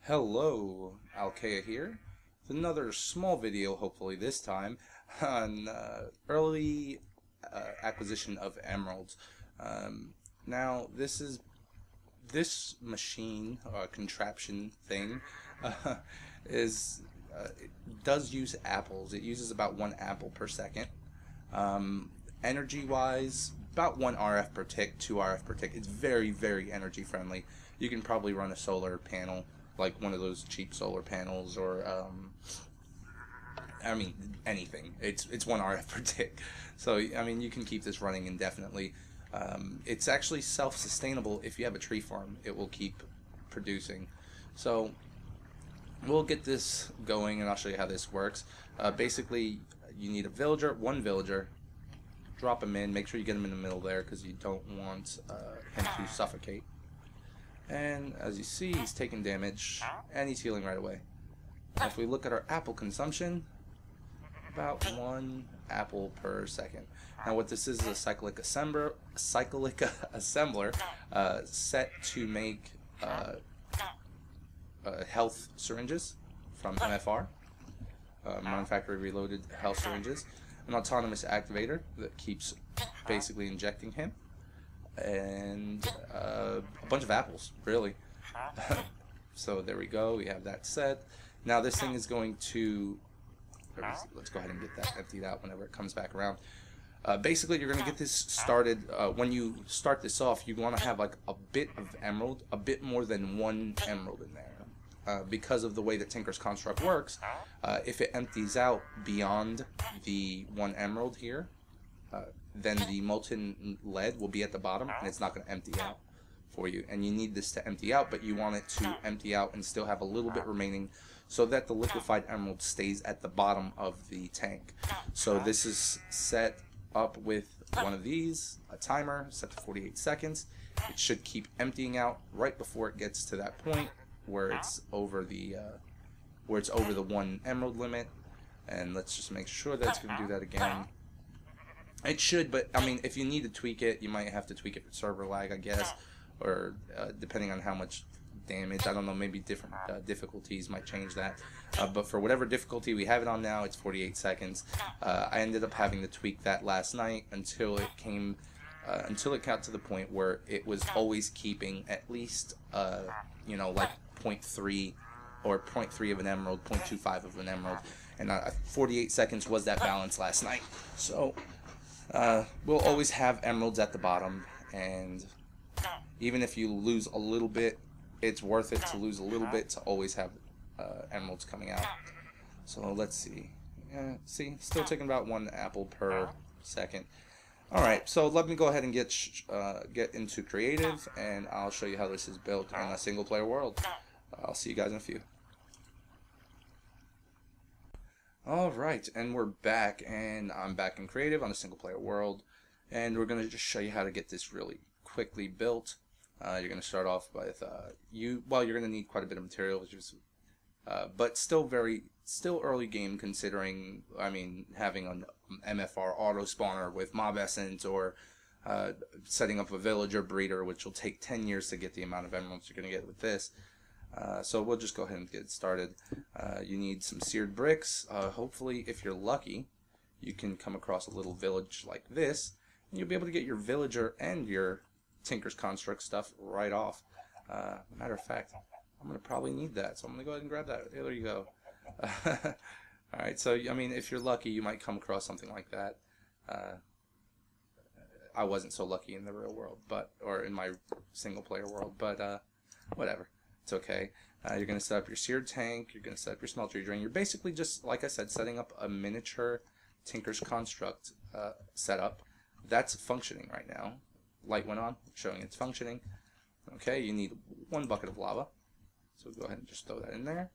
Hello, Alcheya here, with another small video, hopefully this time, on early acquisition of emeralds. Now, this machine, contraption thing, uh, is it does use apples. It uses about 1 apple per second. Energy-wise, about 1 RF per tick, 2 RF per tick. It's very, very energy friendly. You can probably run a solar panel, like one of those cheap solar panels, or I mean anything. It's 1 RF per tick, so I mean you can keep this running indefinitely. It's actually self-sustainable. If you have a tree farm, it will keep producing. So we'll get this going, and I'll show you how this works. Basically, you need a villager, one villager. Drop him in. Make sure you get him in the middle there, because you don't want him to suffocate. And as you see, he's taking damage, and he's healing right away. If we look at our apple consumption, about 1 apple per second. Now what this is a cyclic assembler set to make health syringes from MFR, non-factory reloaded health syringes, an autonomous activator that keeps basically injecting him, and a bunch of apples, really. So there we go, we have that set. Now this thing is going to, let's go ahead and get that emptied out whenever it comes back around. Basically, you're going to get this started. When you start this off, you want to have like a bit of emerald, a bit more than 1 emerald in there. Because of the way that Tinker's Construct works, if it empties out beyond the 1 emerald here, then the molten lead will be at the bottom, and it's not going to empty out for you. And you need this to empty out, but you want it to empty out and still have a little bit remaining, so that the liquefied emerald stays at the bottom of the tank. So this is set up with one of these, a timer set to 48 seconds. It should keep emptying out right before it gets to that point where it's over the 1 emerald limit. And let's just make sure that it's going to do that again. It should, but I mean, if you need to tweak it, you might have to tweak it for server lag, I guess, or depending on how much damage. I don't know, maybe different difficulties might change that. But for whatever difficulty we have it on now, it's 48 seconds. I ended up having to tweak that last night until it got to the point where it was always keeping at least, you know, like 0.3 or 0.3 of an emerald, 0.25 of an emerald, and 48 seconds was that balance last night. So we'll always have emeralds at the bottom, and even if you lose a little bit, it's worth it to lose a little bit to always have emeralds coming out. So let's see. See, still taking about 1 apple per second. Alright, so let me go ahead and get into creative, and I'll show you how this is built in a single player world. I'll see you guys in a few. Alright, and we're back, and I'm back in creative on a single player world, and we're going to just show you how to get this really quickly built. You're going to start off with you're going to need quite a bit of materials, but still early game, considering, I mean, having an MFR auto spawner with mob essence, or setting up a villager breeder, which will take 10 years to get the amount of emeralds you're going to get with this. So we'll just go ahead and get started. You need some seared bricks. Hopefully, if you're lucky, you can come across a little village like this, and you'll be able to get your villager and your Tinker's Construct stuff right off. Matter of fact, I'm going to probably need that, so I'm going to go ahead and grab that. There you go. Alright, so I mean, if you're lucky, you might come across something like that. I wasn't so lucky in the real world, or in my single player world, but whatever. It's okay. You're going to set up your seared tank, you're going to set up your smeltery drain. You're basically just, like I said, setting up a miniature Tinker's Construct setup. That's functioning right now. Light went on, showing it's functioning. Okay, you need 1 bucket of lava. So go ahead and just throw that in there.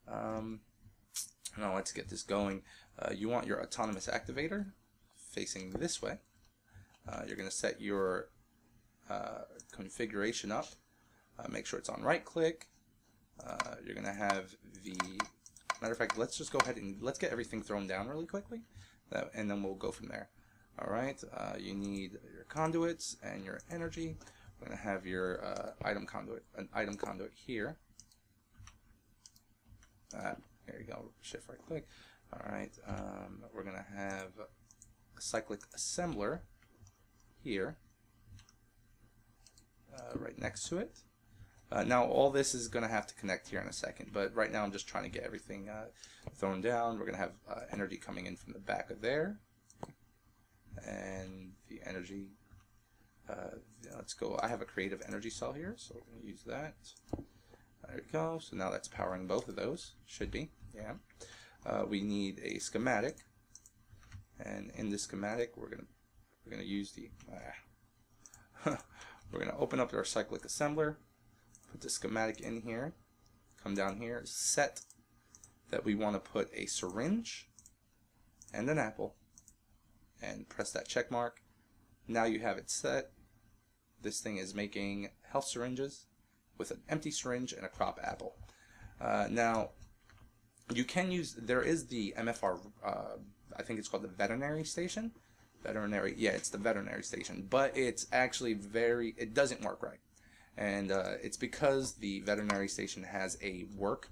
Now let's get this going. You want your autonomous activator facing this way. You're going to set your configuration up. Make sure it's on right click. You're going to have the, matter of fact, let's just go ahead and let's get everything thrown down really quickly, and then we'll go from there. Alright, you need your conduits and your energy. We're going to have your item conduit here. There you go, shift right click. Alright, we're going to have a cyclic assembler here, right next to it. Now all this is going to have to connect here in a second, but right now I'm just trying to get everything thrown down. We're going to have energy coming in from the back of there, and the energy, let's go, I have a creative energy cell here, so we're going to use that. There we go, so now that's powering both of those, should be, yeah. We need a schematic, and in this schematic we're going to use the, we're going to open up our cyclic assembler, put the schematic in here, come down here, set that we want to put a syringe and an apple, and press that check mark. Now you have it set. This thing is making health syringes with an empty syringe and a crop apple. Now you can use, there is the MFR, I think it's called the veterinary station. Yeah, it's the veterinary station, but it's actually it doesn't work right. And it's because the veterinary station has a work.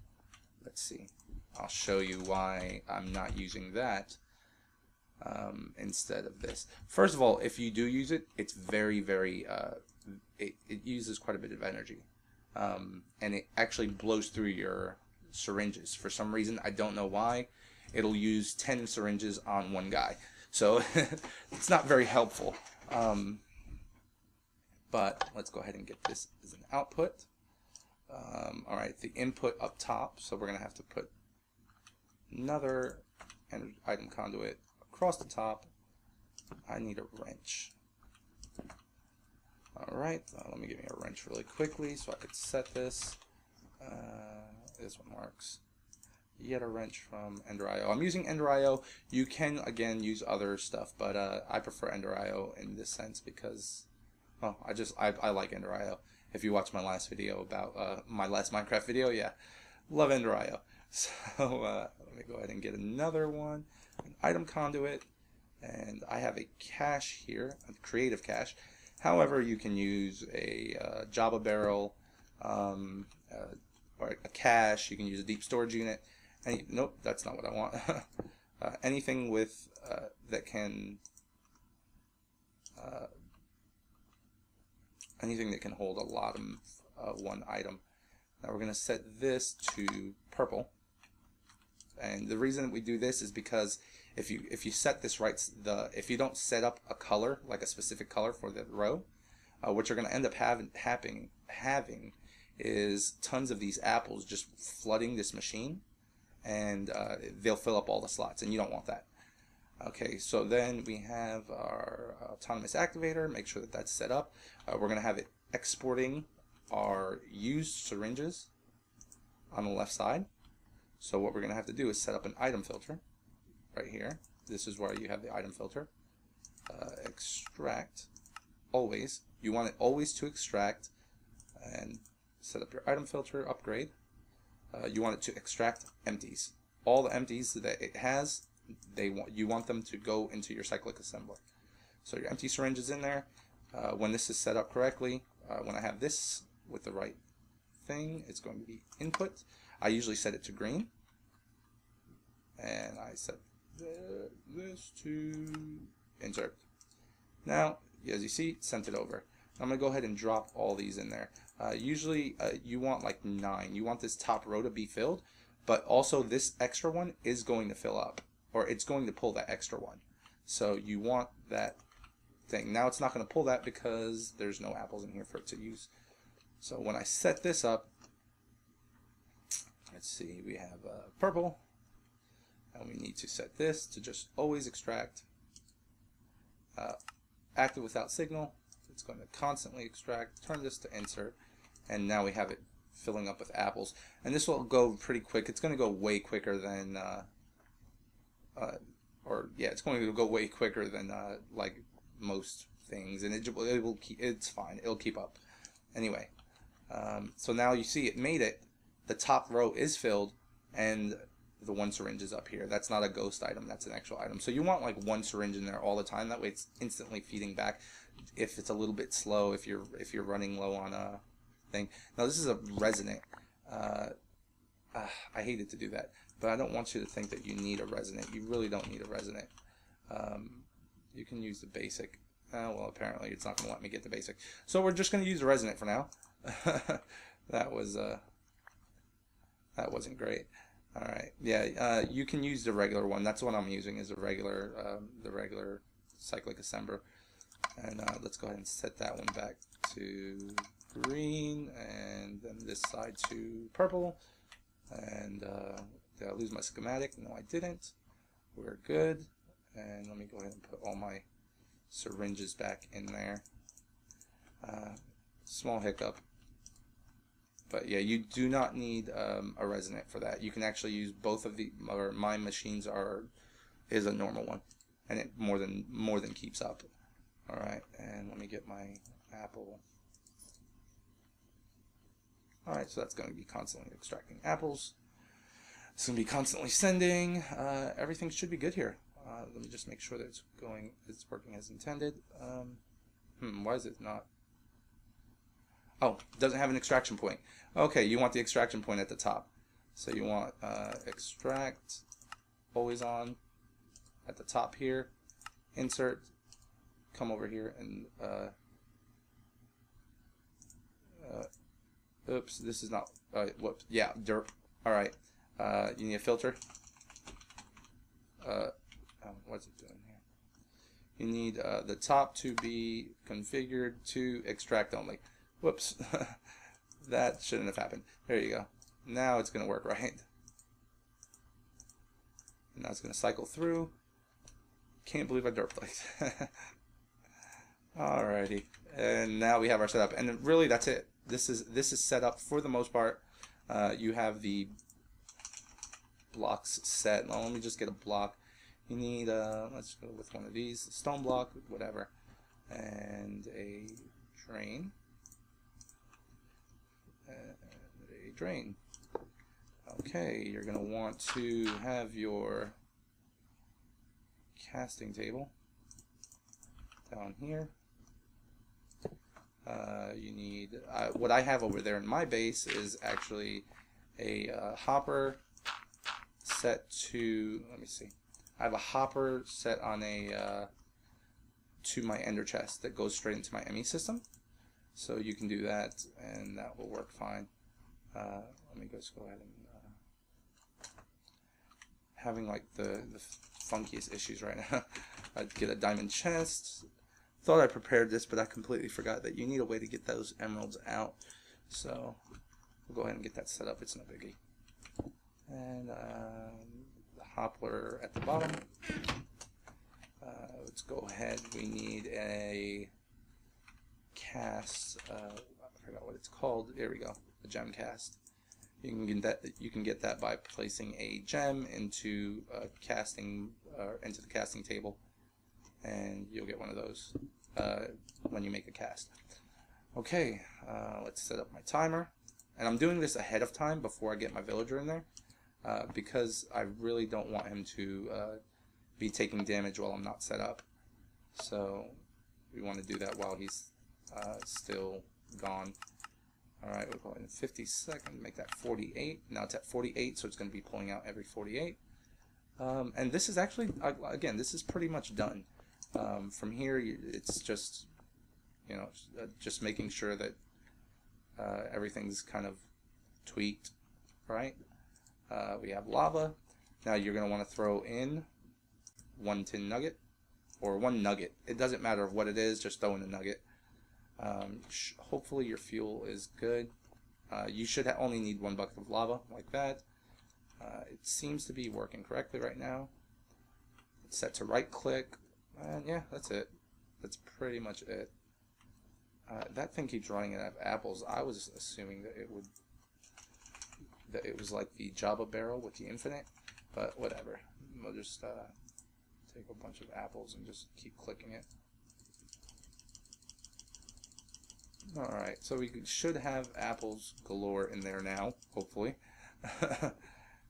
Let's see, I'll show you why I'm not using that instead of this. First of all, if you do use it, it's very it uses quite a bit of energy, and it actually blows through your syringes. For some reason, I don't know why, it'll use 10 syringes on one guy, so it's not very helpful. But let's go ahead and get this as an output. Alright, the input up top, so we're going to have to put another item conduit across the top. I need a wrench. Alright, let me give me a wrench really quickly so I could set this. This one works. You get a wrench from Ender.io. I'm using Ender.io. You can, again, use other stuff, but I prefer Ender.io in this sense because, well, I like Ender.io. If you watch my last video about, my last Minecraft video, yeah, love Ender.io. So, let me go ahead and get another one, an item conduit, and I have a cache here, a creative cache. However, you can use a Java barrel, or a cache. You can use a deep storage unit. Nope, that's not what I want. Anything with that can anything that can hold a lot of one item. Now we're going to set this to purple, and the reason that we do this is because if you set this right, if you don't set up a color, like a specific color for the row, what you're going to end up having is tons of these apples just flooding this machine, and they'll fill up all the slots, and you don't want that. Okay, so then we have our autonomous activator. Make sure that that's set up. We're going to have it exporting our used syringes on the left side. So what we're going to have to do is set up an item filter right here. This is where you have the item filter. Extract, always. You want it always to extract, and set up your item filter, upgrade. You want it to extract empties. All the empties that it has, you want them to go into your cyclic assembler. So your empty syringe is in there. When this is set up correctly, when I have this with the right thing, it's going to be input. I usually set it to green, and I set this to insert. Now, as you see, sent it over. I'm going to go ahead and drop all these in there. Usually you want like 9. You want this top row to be filled, but also this extra one is going to fill up, or it's going to pull that extra one. So you want that thing. Now it's not going to pull that because there's no apples in here for it to use. So when I set this up, let's see, we have purple, and we need to set this to just always extract. Active without signal. It's going to constantly extract. Turn this to insert, and now we have it filling up with apples. And this will go pretty quick. It's going to go way quicker than, it's going to go way quicker than like most things, and it will keep. It's fine. It'll keep up. Anyway, so now you see it made it. The top row is filled, and the one syringe is up here. That's not a ghost item. That's an actual item. So you want like one syringe in there all the time. That way it's instantly feeding back. If it's a little bit slow, if you're running low on a thing. Now this is a resonant I hated to do that, but I don't want you to think that you need a resonant. You really don't need a resonant. You can use the basic. Well, apparently it's not going to let me get the basic. So we're just going to use the resonant for now. That wasn't great. All right, yeah, you can use the regular one. That's what I'm using, is the regular cyclic assembler. And let's go ahead and set that one back to green, and then this side to purple. And did I lose my schematic? No, I didn't. We're good. And let me go ahead and put all my syringes back in there. Small hiccup. But yeah, you do not need a resonant for that. You can actually use both of the, or my machines is a normal one, and it more than keeps up. All right, and let me get my apple. All right, so that's going to be constantly extracting apples. It's going to be constantly sending. Everything should be good here. Let me just make sure that it's working as intended. Why is it not? Oh, it doesn't have an extraction point. Okay, you want the extraction point at the top. So you want extract, always on, at the top here, insert, come over here and, oops, this is not, whoops, yeah, derp. All right, you need a filter. What's it doing here? You need the top to be configured to extract only. Whoops, that shouldn't have happened. There you go. Now it's going to work right. And now it's going to cycle through. Can't believe I derped like that. Alrighty, and now we have our setup, and really that's it. This is set up for the most part. You have the blocks set. Now, let me just get a block. You need let's go with one of these, stone block, whatever, and a drain. Okay, you're going to want to have your casting table down here. You need, what I have over there in my base is actually a hopper set to, let me see, I have a hopper set on a to my ender chest that goes straight into my ME system. So you can do that, and that will work fine. Let me just go ahead and having like the funkiest issues right now. I'd get a diamond chest. Thought I prepared this, but I completely forgot that you need a way to get those emeralds out. So we'll go ahead and get that set up. It's no biggie. And the hoppler at the bottom. Let's go ahead. We need a cast. I forgot what it's called. There we go. A gem cast. You can get that by placing a gem into casting into the casting table, and you'll get one of those when you make a cast. Okay, let's set up my timer, and I'm doing this ahead of time before I get my villager in there, because I really don't want him to be taking damage while I'm not set up. So we want to do that while he's still gone. Alright, we'll go ahead in 50 seconds, make that 48. Now it's at 48, so it's going to be pulling out every 48. And this is actually, again, this is pretty much done. From here, it's just, you know, just making sure that everything's kind of tweaked, right? We have lava. Now you're going to want to throw in 1 tin nugget, or 1 nugget. It doesn't matter what it is, just throw in a nugget. Hopefully your fuel is good. You should only need 1 bucket of lava, like that. It seems to be working correctly right now. It's set to right click, and yeah, that's it. That's pretty much it. That thing keeps running out of apples. I was assuming that it was like the Java barrel with the infinite, but whatever. We'll just take a bunch of apples and just keep clicking it. Alright, so we should have apples galore in there now, hopefully.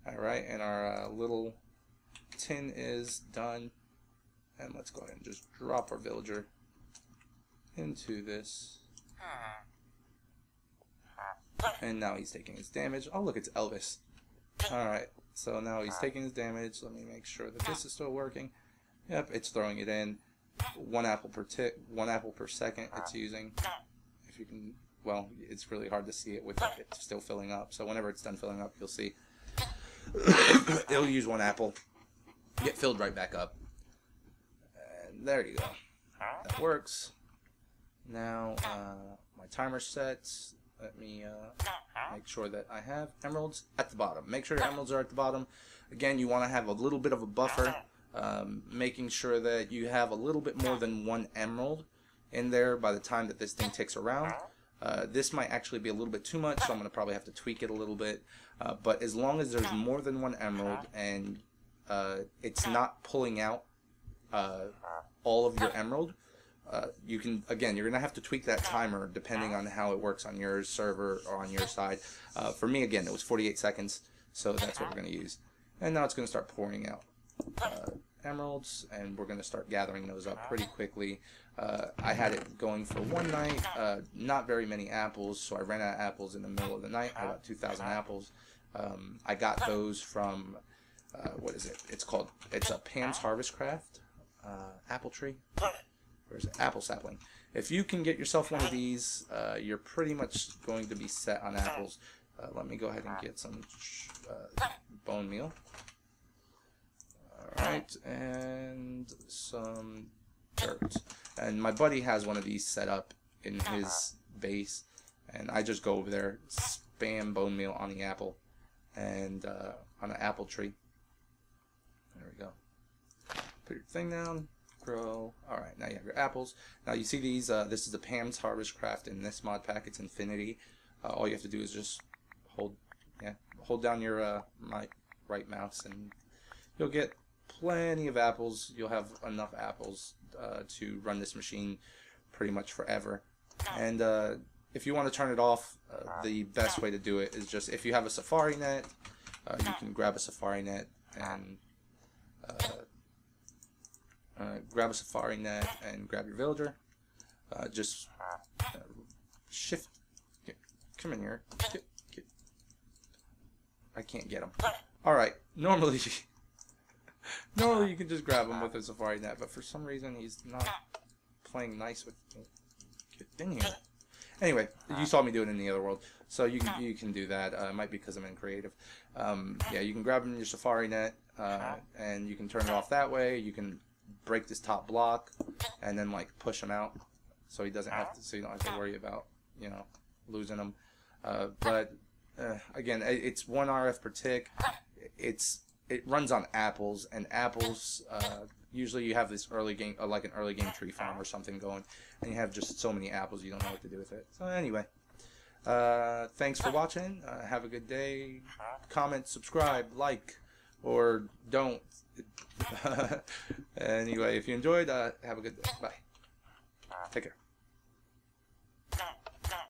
Alright, and our little tin is done. And let's go ahead and just drop our villager into this. And now he's taking his damage. Oh, look, it's Elvis. Alright, so now he's taking his damage. Let me make sure that this is still working. Yep, it's throwing it in. 1 apple per tick, 1 apple per second it's using. If you can, well, it's really hard to see it with it still filling up. So whenever it's done filling up, you'll see it'll use 1 apple, get filled right back up. And there you go. That works. Now, my timer's set. Let me make sure that I have emeralds at the bottom. Make sure your emeralds are at the bottom. Again, you want to have a little bit of a buffer, making sure that you have a little bit more than 1 emerald in there by the time that this thing ticks around. This might actually be a little bit too much, so I'm going to probably have to tweak it a little bit. But as long as there's more than 1 emerald and it's not pulling out all of your emerald, you can, again, you're going to have to tweak that timer depending on how it works on your server or on your side. For me, again, it was 48 seconds, so that's what we're going to use. And now it's going to start pouring out emeralds, and we're going to start gathering those up pretty quickly. I had it going for 1 night, not very many apples, so I ran out of apples in the middle of the night. I had about 2,000 apples. I got those from, what is it? It's a Pam's Harvest Craft apple tree. Where's it? Apple sapling. If you can get yourself one of these, you're pretty much going to be set on apples. Let me go ahead and get some bone meal. Alright, and some dirt. And my buddy has one of these set up in his base, and I just go over there, spam bone meal on the apple, and on an apple tree. There we go. Put your thing down. Grow. Alright, now you have your apples. Now you see these, this is the Pam's Harvest Craft in this mod pack. It's Infinity. All you have to do is just hold down your right mouse, and you'll get plenty of apples. You'll have enough apples to run this machine pretty much forever. And if you want to turn it off, the best way to do it is just, if you have a safari net, you can grab a safari net and grab your villager. Just shift. Come in here. Get. I can't get him. Alright, normally you can just grab him with a safari net, but for some reason he's not playing nice with me. Get in here. Anyway, you saw me do it in the other world, so you can do that. It might be because I'm in creative. Yeah, you can grab him in your safari net, and you can turn it off that way. You can break this top block and then like push him out, so he doesn't have to. So you don't have to worry about losing him. But again, it's 1 RF per tick. It runs on apples, and apples usually you have this early game, like an early game tree farm or something going, and you have just so many apples you don't know what to do with it. So anyway, thanks for watching. Have a good day. Comment, subscribe, like, or don't. Anyway, if you enjoyed, have a good day. Bye. Take care.